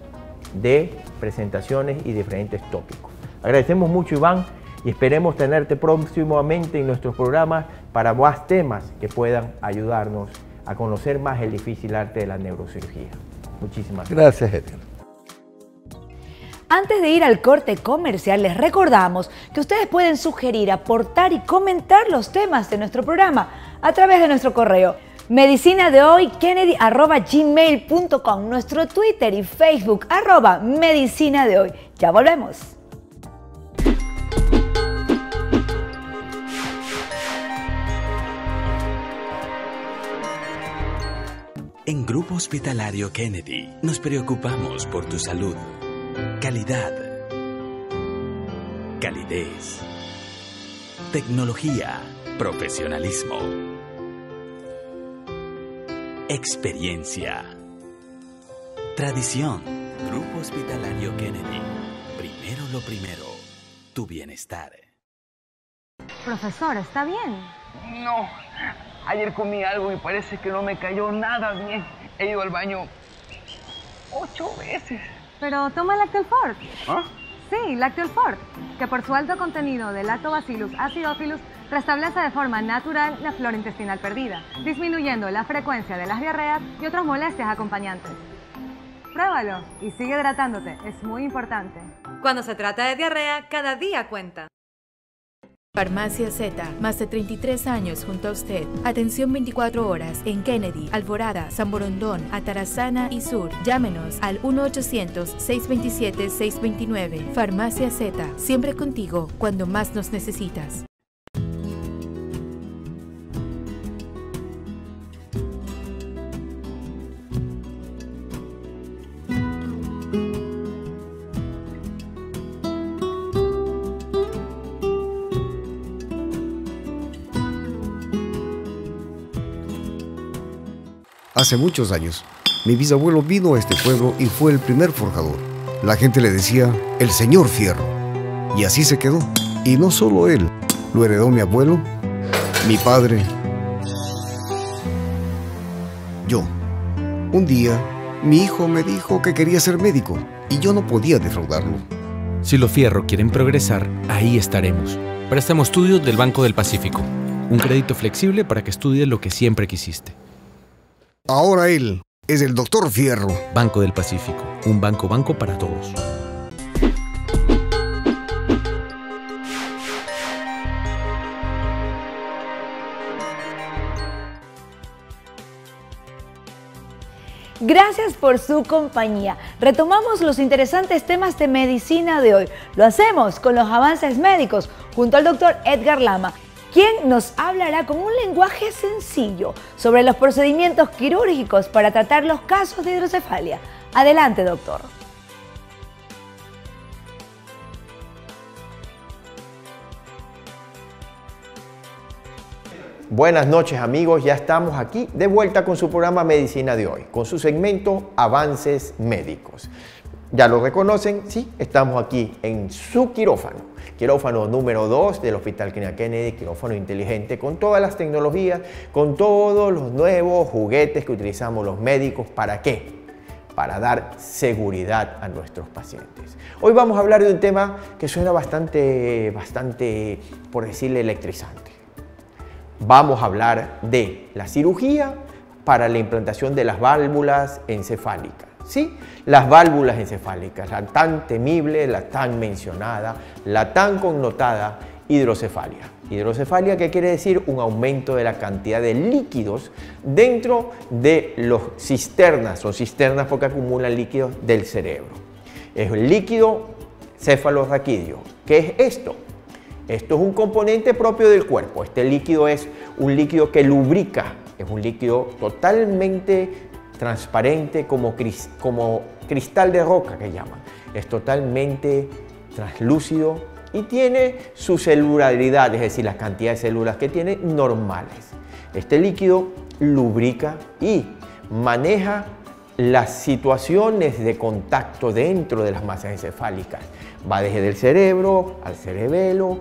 de presentaciones y diferentes tópicos. Agradecemos mucho, Iván, y esperemos tenerte próximamente en nuestros programas para más temas que puedan ayudarnos a conocer más el difícil arte de la neurocirugía. Muchísimas gracias. Gracias, Edgar. Antes de ir al corte comercial, les recordamos que ustedes pueden sugerir, aportar y comentar los temas de nuestro programa a través de nuestro correo medicinadehoy@gmail.com, nuestro Twitter y Facebook @medicinadehoy. Ya volvemos. En Grupo Hospitalario Kennedy nos preocupamos por tu salud. Calidad, calidez, tecnología, profesionalismo, experiencia, tradición. Grupo Hospitalario Kennedy. Primero lo primero, tu bienestar. Profesor, ¿está bien? No, ayer comí algo y parece que no me cayó nada bien. He ido al baño 8 veces. Pero toma Lactel Fort. ¿Ah? Sí, Lacteal Fort, que por su alto contenido de Lactobacillus acidophilus restablece de forma natural la flora intestinal perdida, disminuyendo la frecuencia de las diarreas y otras molestias acompañantes. Pruébalo y sigue hidratándote, es muy importante. Cuando se trata de diarrea, cada día cuenta. Farmacia Z, más de 33 años junto a usted. Atención 24 horas en Kennedy, Alvorada, San Borondón, Atarazana y Sur. Llámenos al 1-800-627-629. Farmacia Z, siempre contigo cuando más nos necesitas. Hace muchos años, mi bisabuelo vino a este pueblo y fue el primer forjador. La gente le decía, el señor Fierro. Y así se quedó. Y no solo él, lo heredó mi abuelo, mi padre, yo. Un día, mi hijo me dijo que quería ser médico y yo no podía defraudarlo. Si los Fierro quieren progresar, ahí estaremos. Préstamo Estudio del Banco del Pacífico. Un crédito flexible para que estudies lo que siempre quisiste. Ahora él es el Dr. Fierro. Banco del Pacífico. Un banco para todos. Gracias por su compañía. Retomamos los interesantes temas de medicina de hoy. Lo hacemos con los avances médicos junto al doctor Edgar Lama, quien nos hablará con un lenguaje sencillo sobre los procedimientos quirúrgicos para tratar los casos de hidrocefalia. Adelante, doctor. Buenas noches amigos, ya estamos aquí de vuelta con su programa Medicina de hoy, con su segmento Avances Médicos. Ya lo reconocen, sí, estamos aquí en su quirófano número 2 del Hospital Kennedy, quirófano inteligente, con todas las tecnologías, con todos los nuevos juguetes que utilizamos los médicos. ¿Para qué? Para dar seguridad a nuestros pacientes. Hoy vamos a hablar de un tema que suena bastante, por decirle, electrizante. Vamos a hablar de la cirugía para la implantación de las válvulas encefálicas. ¿Sí? Las válvulas encefálicas, la tan temible, la tan mencionada, la tan connotada hidrocefalia. Hidrocefalia, ¿qué quiere decir? Un aumento de la cantidad de líquidos dentro de los cisternas. Son cisternas porque acumulan líquidos del cerebro. Es el líquido cefalorraquídeo. ¿Qué es esto? Esto es un componente propio del cuerpo. Este líquido es un líquido que lubrica. Es un líquido totalmente transparente, como cristal de roca que llaman. Es totalmente translúcido y tiene su celularidad, es decir, las cantidades de células que tiene normales. Este líquido lubrica y maneja las situaciones de contacto dentro de las masas encefálicas. Va desde el cerebro al cerebelo,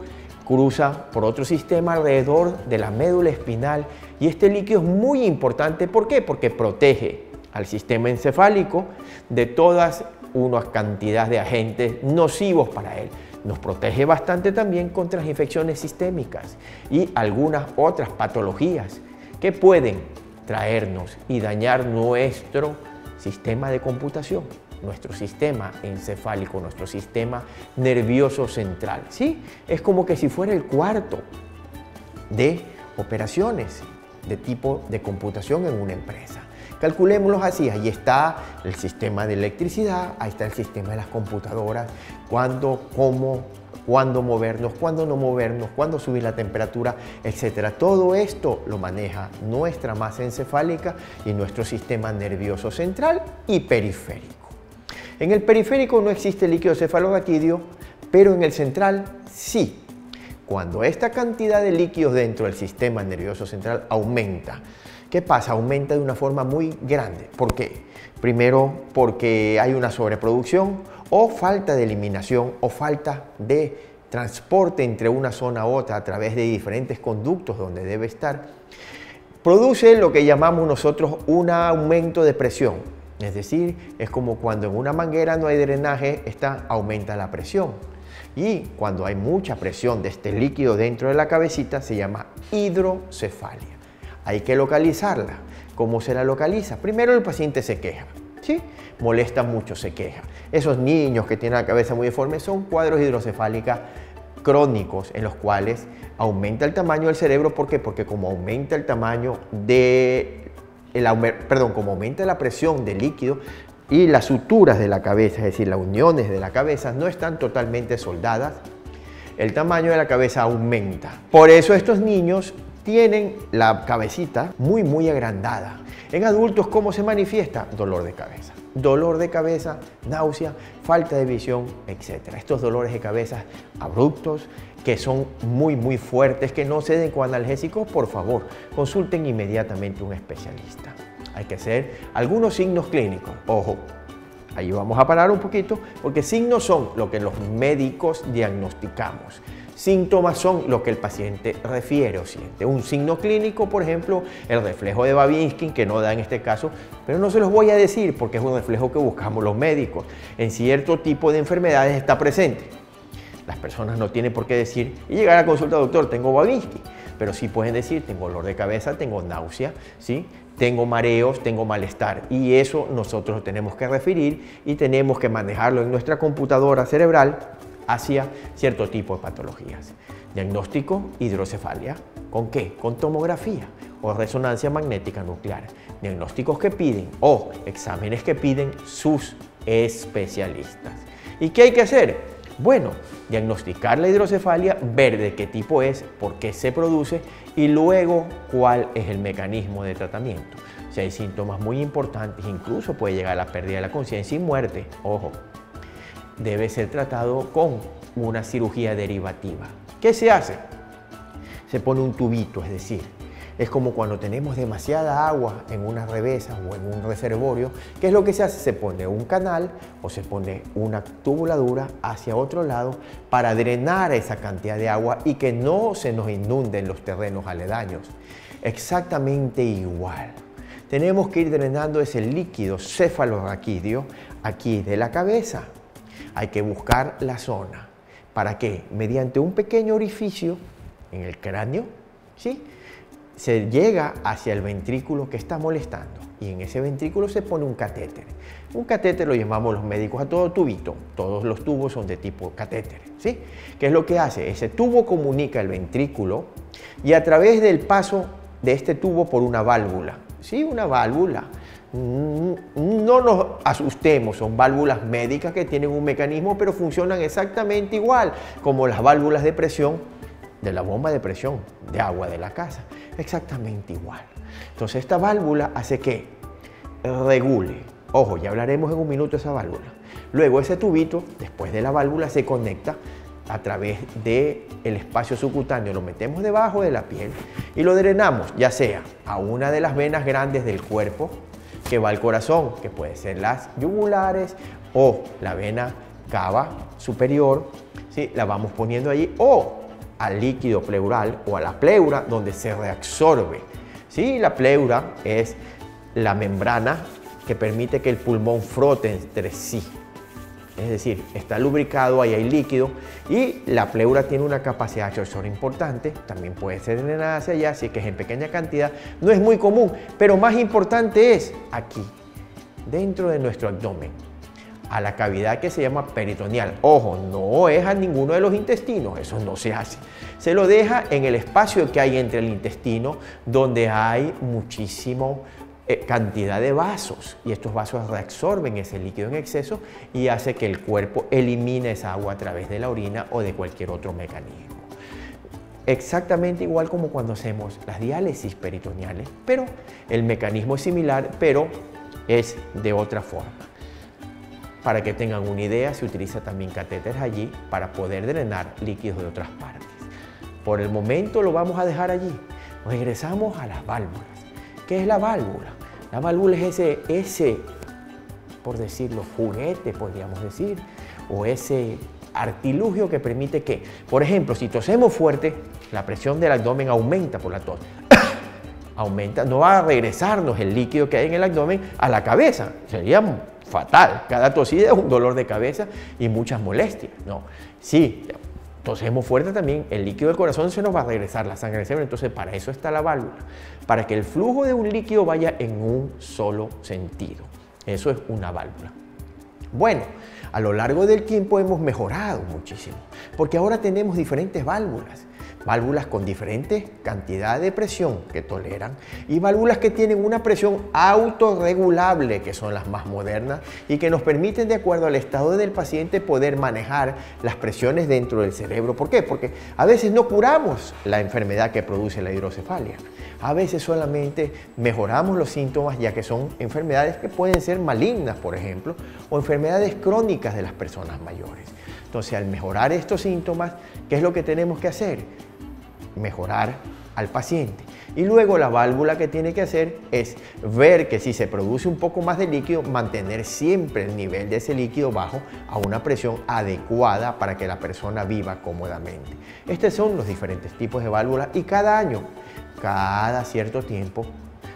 cruza por otro sistema alrededor de la médula espinal y este líquido es muy importante. ¿Por qué? Porque protege al sistema encefálico de todas una cantidad de agentes nocivos para él. Nos protege bastante también contra las infecciones sistémicas y algunas otras patologías que pueden traernos y dañar nuestro sistema de computación, nuestro sistema encefálico, nuestro sistema nervioso central. ¿Sí? Es como que si fuera el cuarto de operaciones de tipo de computación en una empresa. Calculémoslos así, ahí está el sistema de electricidad, ahí está el sistema de las computadoras, cuándo, cómo, cuándo movernos, cuándo no movernos, cuándo subir la temperatura, etc. Todo esto lo maneja nuestra masa encefálica y nuestro sistema nervioso central y periférico. En el periférico no existe líquido cefalorraquídeo, pero en el central sí. Cuando esta cantidad de líquidos dentro del sistema nervioso central aumenta, ¿qué pasa? Aumenta de una forma muy grande. ¿Por qué? Primero, porque hay una sobreproducción o falta de eliminación o falta de transporte entre una zona a otra a través de diferentes conductos donde debe estar. Produce lo que llamamos nosotros un aumento de presión. Es decir, es como cuando en una manguera no hay drenaje, esta aumenta la presión. Y cuando hay mucha presión de este líquido dentro de la cabecita, se llama hidrocefalia. Hay que localizarla. ¿Cómo se la localiza? Primero el paciente se queja, ¿sí? Molesta mucho, se queja. Esos niños que tienen la cabeza muy deforme son cuadros hidrocefálicos crónicos en los cuales aumenta el tamaño del cerebro. ¿Por qué? Porque como aumenta el tamaño como aumenta la presión del líquido y las suturas de la cabeza, es decir, las uniones de la cabeza no están totalmente soldadas, el tamaño de la cabeza aumenta. Por eso estos niños tienen la cabecita muy agrandada. En adultos, ¿cómo se manifiesta? Dolor de cabeza. Dolor de cabeza, náusea, falta de visión, etc. Estos dolores de cabeza abruptos, que son muy fuertes, que no se den con analgésicos, por favor, consulten inmediatamente a un especialista. Hay que hacer algunos signos clínicos. Ojo, ahí vamos a parar un poquito, porque signos son lo que los médicos diagnosticamos. Síntomas son lo que el paciente refiere o siente. Un signo clínico, por ejemplo, el reflejo de Babinski, que no da en este caso, pero no se los voy a decir porque es un reflejo que buscamos los médicos. En cierto tipo de enfermedades está presente. Las personas no tienen por qué decir y llegar a consulta, doctor, tengo Babinski, pero sí pueden decir, tengo dolor de cabeza, tengo náusea, ¿sí? Tengo mareos, tengo malestar, y eso nosotros lo tenemos que referir y tenemos que manejarlo en nuestra computadora cerebral hacia cierto tipo de patologías. Diagnóstico, hidrocefalia. ¿Con qué? Con tomografía o resonancia magnética nuclear. Diagnósticos que piden o exámenes que piden sus especialistas. ¿Y qué hay que hacer? Bueno, diagnosticar la hidrocefalia, ver de qué tipo es, por qué se produce y luego cuál es el mecanismo de tratamiento. Si hay síntomas muy importantes, incluso puede llegar a la pérdida de la conciencia y muerte, ojo, debe ser tratado con una cirugía derivativa. ¿Qué se hace? Se pone un tubito, es decir, es como cuando tenemos demasiada agua en una represa o en un reservorio. ¿Qué es lo que se hace? Se pone un canal o se pone una tubuladura hacia otro lado para drenar esa cantidad de agua y que no se nos inunden los terrenos aledaños. Exactamente igual. Tenemos que ir drenando ese líquido cefalorraquídeo aquí de la cabeza. Hay que buscar la zona. ¿Para qué? Mediante un pequeño orificio en el cráneo, ¿sí? Se llega hacia el ventrículo que está molestando y en ese ventrículo se pone un catéter. Un catéter lo llamamos los médicos a todo tubito. Todos los tubos son de tipo catéter, ¿sí? ¿Qué es lo que hace? Ese tubo comunica el ventrículo y a través del paso de este tubo por una válvula, ¿sí? Una válvula. No nos asustemos, son válvulas médicas que tienen un mecanismo pero funcionan exactamente igual como las válvulas de presión de la bomba de presión de agua de la casa, exactamente igual. Entonces esta válvula hace que regule, ojo, ya hablaremos en un minuto de esa válvula. Luego ese tubito, después de la válvula, se conecta a través del espacio subcutáneo, lo metemos debajo de la piel y lo drenamos, ya sea a una de las venas grandes del cuerpo que va al corazón, que puede ser las yugulares o la vena cava superior, ¿sí? La vamos poniendo allí, o al líquido pleural o a la pleura donde se reabsorbe. ¿Sí? La pleura es la membrana que permite que el pulmón frote entre sí. Es decir, está lubricado, ahí hay líquido y la pleura tiene una capacidad absorbora importante, también puede ser drenada hacia allá, así que es en pequeña cantidad, no es muy común, pero más importante es aquí, dentro de nuestro abdomen, a la cavidad que se llama peritoneal. Ojo, no es a ninguno de los intestinos, eso no se hace. Se lo deja en el espacio que hay entre el intestino, donde hay muchísima cantidad de vasos y estos vasos reabsorben ese líquido en exceso y hace que el cuerpo elimine esa agua a través de la orina o de cualquier otro mecanismo. Exactamente igual como cuando hacemos las diálisis peritoneales, pero el mecanismo es similar, pero es de otra forma. Para que tengan una idea, se utiliza también catéteres allí para poder drenar líquidos de otras partes. Por el momento lo vamos a dejar allí. Regresamos a las válvulas. ¿Qué es la válvula? La válvula es ese, por decirlo, juguete, podríamos decir, o ese artilugio que permite que, por ejemplo, si tosemos fuerte, la presión del abdomen aumenta por la tos. aumenta, no va a regresarnos el líquido que hay en el abdomen a la cabeza. Sería fatal. Cada tosida es un dolor de cabeza y muchas molestias. No, sí, tosemos fuerte también, el líquido del corazón se nos va a regresar, la sangre al cerebro. Entonces, para eso está la válvula, para que el flujo de un líquido vaya en un solo sentido. Eso es una válvula. Bueno, a lo largo del tiempo hemos mejorado muchísimo, porque ahora tenemos diferentes válvulas. Válvulas con diferentes cantidades de presión que toleran y válvulas que tienen una presión autorregulable, que son las más modernas y que nos permiten, de acuerdo al estado del paciente, poder manejar las presiones dentro del cerebro. ¿Por qué? Porque a veces no curamos la enfermedad que produce la hidrocefalia. A veces solamente mejoramos los síntomas, ya que son enfermedades que pueden ser malignas, por ejemplo, o enfermedades crónicas de las personas mayores. Entonces, al mejorar estos síntomas, ¿qué es lo que tenemos que hacer? Mejorar al paciente. Y luego la válvula que tiene que hacer es ver que si se produce un poco más de líquido, mantener siempre el nivel de ese líquido bajo a una presión adecuada para que la persona viva cómodamente. Estos son los diferentes tipos de válvulas y cada año, cada cierto tiempo,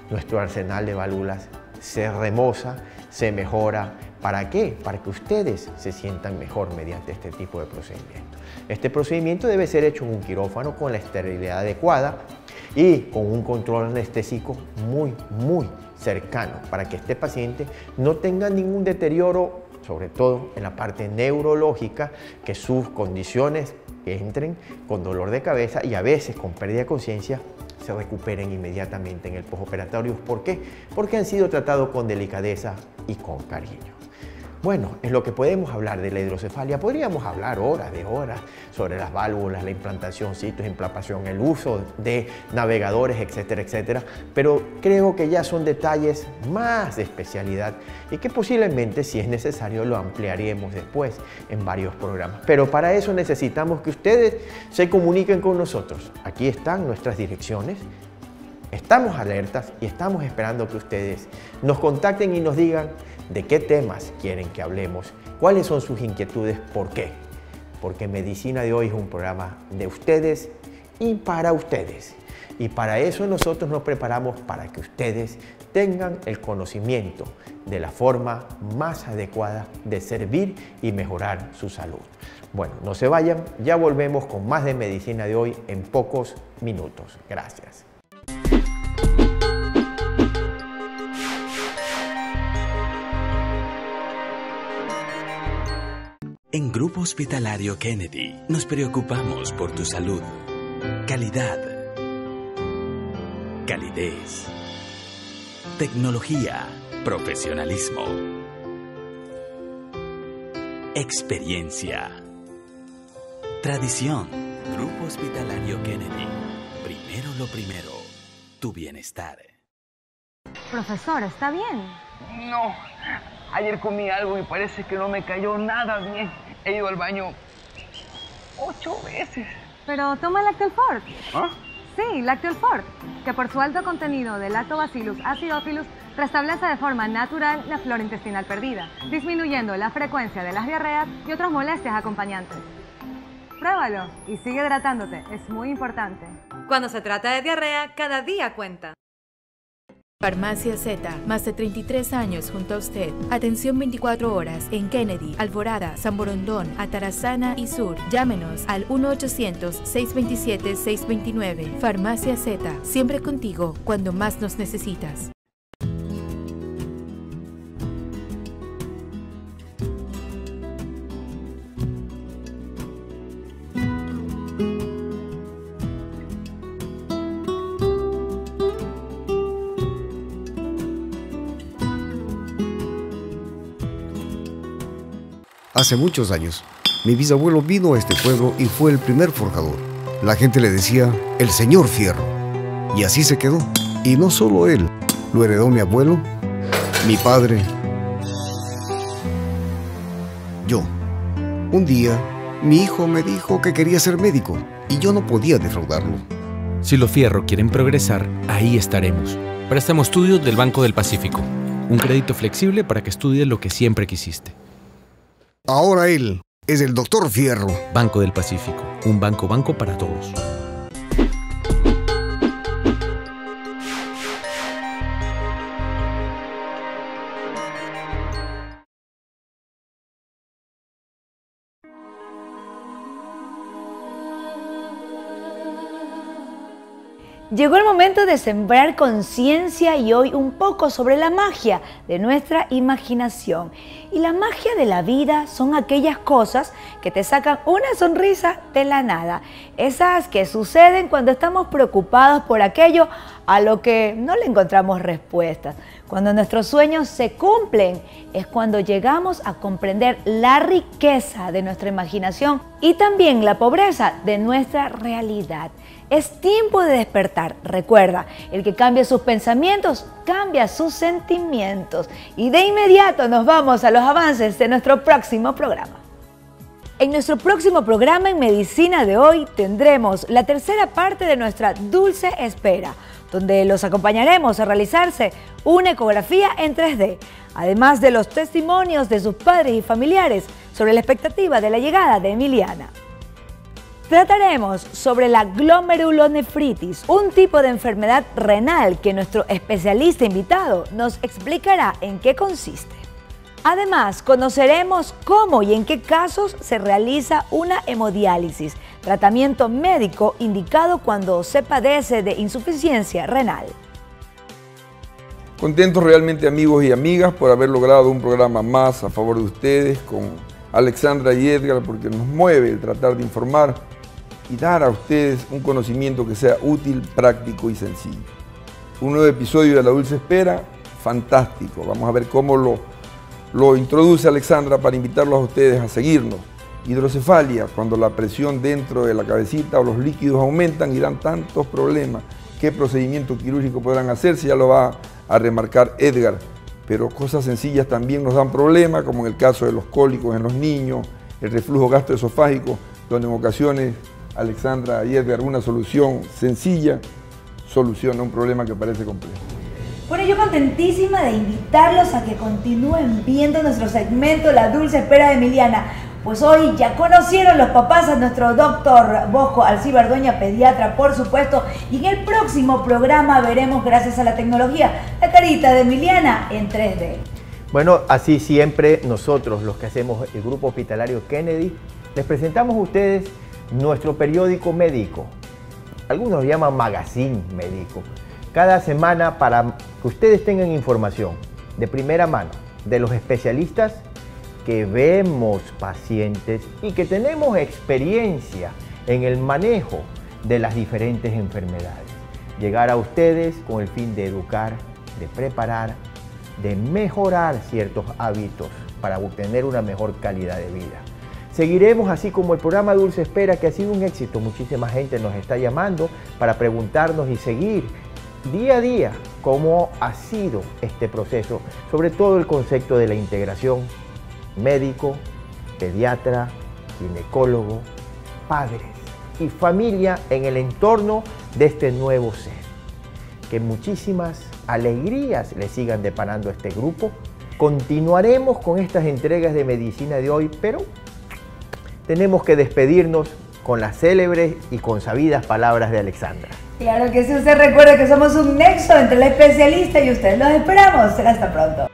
nuestro arsenal de válvulas se remoza, se mejora. ¿Para qué? Para que ustedes se sientan mejor mediante este tipo de procedimiento. Este procedimiento debe ser hecho en un quirófano con la esterilidad adecuada y con un control anestésico muy cercano para que este paciente no tenga ningún deterioro, sobre todo en la parte neurológica, que sus condiciones que entren con dolor de cabeza y a veces con pérdida de conciencia se recuperen inmediatamente en el postoperatorio. ¿Por qué? Porque han sido tratados con delicadeza y con cariño. Bueno, en lo que podemos hablar de la hidrocefalia, podríamos hablar horas de horas sobre las válvulas, la implantación, sitios de implantación, el uso de navegadores, etcétera, etcétera, pero creo que ya son detalles más de especialidad y que posiblemente, si es necesario, lo ampliaremos después en varios programas. Pero para eso necesitamos que ustedes se comuniquen con nosotros. Aquí están nuestras direcciones. Estamos alertas y estamos esperando que ustedes nos contacten y nos digan de qué temas quieren que hablemos, cuáles son sus inquietudes, por qué. Porque Medicina de Hoy es un programa de ustedes y para ustedes. Y para eso nosotros nos preparamos para que ustedes tengan el conocimiento de la forma más adecuada de servir y mejorar su salud. Bueno, no se vayan, ya volvemos con más de Medicina de Hoy en pocos minutos. Gracias. En Grupo Hospitalario Kennedy nos preocupamos por tu salud. Calidad. Calidez. Tecnología. Profesionalismo. Experiencia. Tradición. Grupo Hospitalario Kennedy. Primero lo primero. Tu bienestar. Profesor, ¿está bien? No, ayer comí algo y parece que no me cayó nada bien. He ido al baño 8 veces. Pero toma Lactel Fort. ¿Ah? Sí, Lactel Fort, que por su alto contenido de Lactobacillus acidophilus restablece de forma natural la flora intestinal perdida, disminuyendo la frecuencia de las diarreas y otras molestias acompañantes. Pruébalo y sigue hidratándote, es muy importante. Cuando se trata de diarrea, cada día cuenta. Farmacia Z, más de 33 años junto a usted. Atención 24 horas en Kennedy, Alvorada, San Borondón, Atarazana y Sur. Llámenos al 1-800-627-629. Farmacia Z, siempre contigo cuando más nos necesitas. Hace muchos años, mi bisabuelo vino a este pueblo y fue el primer forjador. La gente le decía, el señor Fierro. Y así se quedó. Y no solo él, lo heredó mi abuelo, mi padre, yo. Un día, mi hijo me dijo que quería ser médico y yo no podía defraudarlo. Si los Fierro quieren progresar, ahí estaremos. Préstamo estudios del Banco del Pacífico. Un crédito flexible para que estudies lo que siempre quisiste. Ahora él es el Dr. Fierro. Banco del Pacífico. Un banco para todos. Llegó el momento de sembrar conciencia y hoy un poco sobre la magia de nuestra imaginación. Y la magia de la vida son aquellas cosas que te sacan una sonrisa de la nada. Esas que suceden cuando estamos preocupados por aquello a lo que no le encontramos respuestas. Cuando nuestros sueños se cumplen es cuando llegamos a comprender la riqueza de nuestra imaginación y también la pobreza de nuestra realidad. Es tiempo de despertar. Recuerda, el que cambia sus pensamientos, cambia sus sentimientos. Y de inmediato nos vamos a los avances de nuestro próximo programa. En nuestro próximo programa en Medicina de hoy tendremos la tercera parte de nuestra Dulce Espera, donde los acompañaremos a realizarse una ecografía en 3D, además de los testimonios de sus padres y familiares sobre la expectativa de la llegada de Emiliana. Trataremos sobre la glomerulonefritis, un tipo de enfermedad renal que nuestro especialista invitado nos explicará en qué consiste. Además, conoceremos cómo y en qué casos se realiza una hemodiálisis, tratamiento médico indicado cuando se padece de insuficiencia renal. Contentos realmente, amigos y amigas, por haber logrado un programa más a favor de ustedes con Alexandra y Edgar, porque nos mueve el tratar de informar y dar a ustedes un conocimiento que sea útil, práctico y sencillo. Un nuevo episodio de La Dulce Espera, fantástico. Vamos a ver cómo lo introduce Alexandra para invitarlos a ustedes a seguirnos. Hidrocefalia, cuando la presión dentro de la cabecita o los líquidos aumentan y dan tantos problemas. ¿Qué procedimiento quirúrgico podrán hacerse? Ya lo va a remarcar Edgar. Pero cosas sencillas también nos dan problemas, como en el caso de los cólicos en los niños, el reflujo gastroesofágico, donde en ocasiones Alexandra y Edgar, una solución sencilla soluciona un problema que parece complejo. Bueno, yo contentísima de invitarlos a que continúen viendo nuestro segmento La Dulce Espera de Emiliana. Pues hoy ya conocieron los papás a nuestro doctor Bosco Alcibar Doña, pediatra, por supuesto. Y en el próximo programa veremos, gracias a la tecnología, la carita de Emiliana en 3D. Bueno, así siempre nosotros, los que hacemos el Grupo Hospitalario Kennedy, les presentamos a ustedes nuestro periódico médico. Algunos lo llaman magazine médico. Cada semana para que ustedes tengan información de primera mano de los especialistas que vemos pacientes y que tenemos experiencia en el manejo de las diferentes enfermedades. Llegar a ustedes con el fin de educar, de preparar, de mejorar ciertos hábitos para obtener una mejor calidad de vida. Seguiremos así como el programa Dulce Espera, que ha sido un éxito. Muchísima gente nos está llamando para preguntarnos y seguir día a día cómo ha sido este proceso, sobre todo el concepto de la integración médico, pediatra, ginecólogo, padres y familia en el entorno de este nuevo ser. Que muchísimas alegrías le sigan deparando a este grupo. Continuaremos con estas entregas de medicina de hoy, pero tenemos que despedirnos con las célebres y consabidas palabras de Alexandra. Claro que sí, usted recuerda que somos un nexo entre el especialista y usted. Los esperamos. Será hasta pronto.